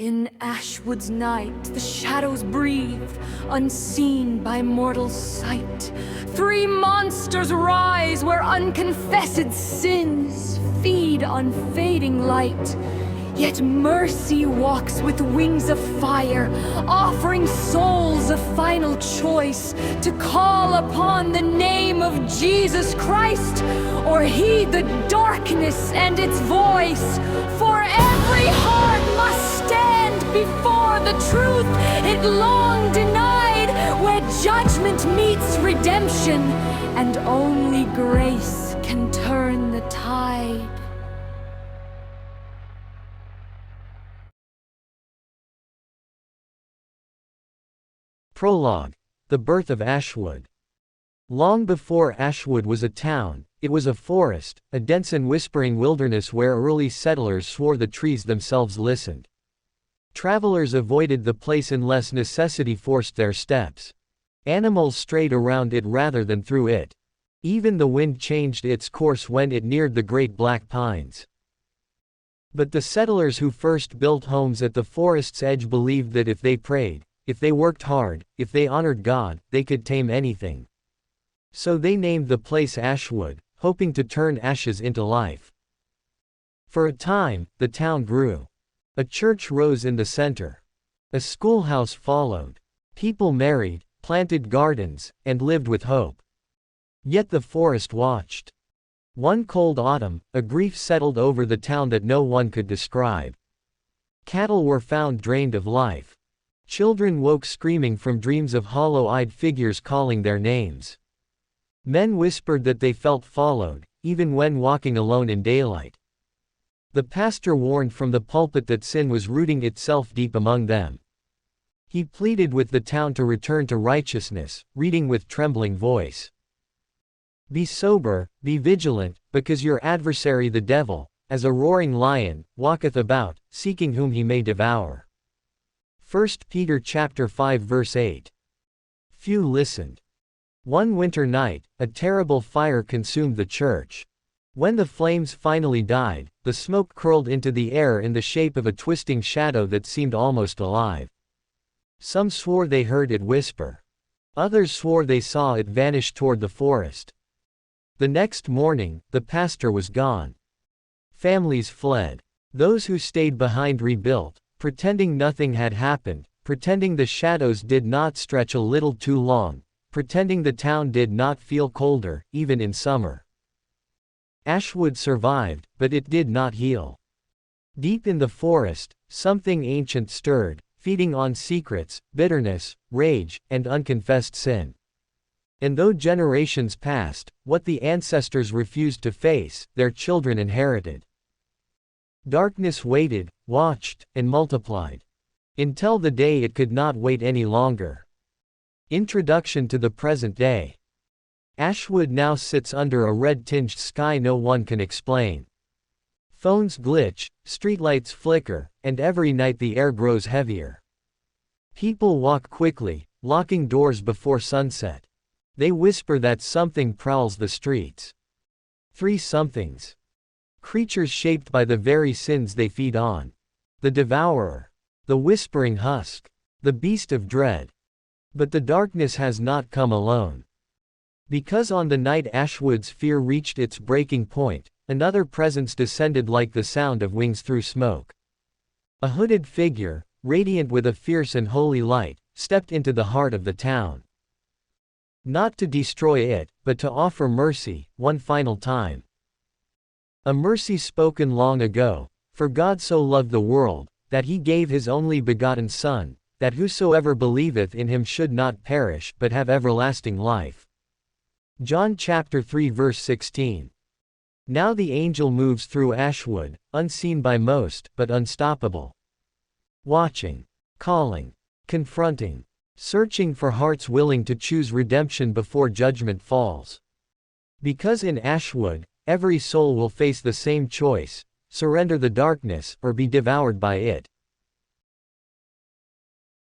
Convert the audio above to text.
In AshWood's night, the shadows breathe, unseen by mortal sight. Three monsters rise where unconfessed sins feed on fading light. Yet mercy walks with wings of fire, offering souls a final choice to call upon the name of Jesus Christ, or heed the darkness and its voice. For every heart must stand before the truth it long denied, where judgment meets redemption, and only grace can turn the tide. Prologue: The birth of AshWood. Long before AshWood was a town, it was a forest, a dense and whispering wilderness where early settlers swore the trees themselves listened. Travelers avoided the place unless necessity forced their steps. Animals strayed around it rather than through it. Even the wind changed its course when it neared the great black pines. But the settlers who first built homes at the forest's edge believed that if they prayed, if they worked hard, if they honored God, they could tame anything. So they named the place AshWood, hoping to turn ashes into life. For a time, the town grew. A church rose in the center. A schoolhouse followed. People married, planted gardens, and lived with hope. Yet the forest watched. One cold autumn, a grief settled over the town that no one could describe. Cattle were found drained of life. Children woke screaming from dreams of hollow-eyed figures calling their names. Men whispered that they felt followed, even when walking alone in daylight. The pastor warned from the pulpit that sin was rooting itself deep among them. He pleaded with the town to return to righteousness, reading with trembling voice. Be sober, be vigilant, because your adversary the devil, as a roaring lion, walketh about, seeking whom he may devour. 1 Peter chapter 5 verse 8. Few listened. One winter night, a terrible fire consumed the church. When the flames finally died, the smoke curled into the air in the shape of a twisting shadow that seemed almost alive. Some swore they heard it whisper. Others swore they saw it vanish toward the forest. The next morning, the pastor was gone. Families fled. Those who stayed behind rebuilt, pretending nothing had happened, pretending the shadows did not stretch a little too long, pretending the town did not feel colder, even in summer. AshWood survived, but it did not heal. Deep in the forest, something ancient stirred, feeding on secrets, bitterness, rage, and unconfessed sin. And though generations passed, what the ancestors refused to face, their children inherited. Darkness waited, watched, and multiplied. Until the day it could not wait any longer. Introduction to the present day. AshWood now sits under a red-tinged sky no one can explain. Phones glitch, streetlights flicker, and every night the air grows heavier. People walk quickly, locking doors before sunset. They whisper that something prowls the streets. Three somethings. Creatures shaped by the very sins they feed on. The devourer. The whispering husk. The beast of dread. But the darkness has not come alone. Because on the night AshWood's fear reached its breaking point, another presence descended like the sound of wings through smoke. A hooded figure, radiant with a fierce and holy light, stepped into the heart of the town. Not to destroy it, but to offer mercy, one final time. A mercy spoken long ago, for God so loved the world, that he gave his only begotten Son, that whosoever believeth in him should not perish but have everlasting life. John chapter 3 verse 16. Now the angel moves through AshWood, unseen by most, but unstoppable. Watching, calling, confronting, searching for hearts willing to choose redemption before judgment falls. Because in AshWood, every soul will face the same choice: surrender the darkness, or be devoured by it.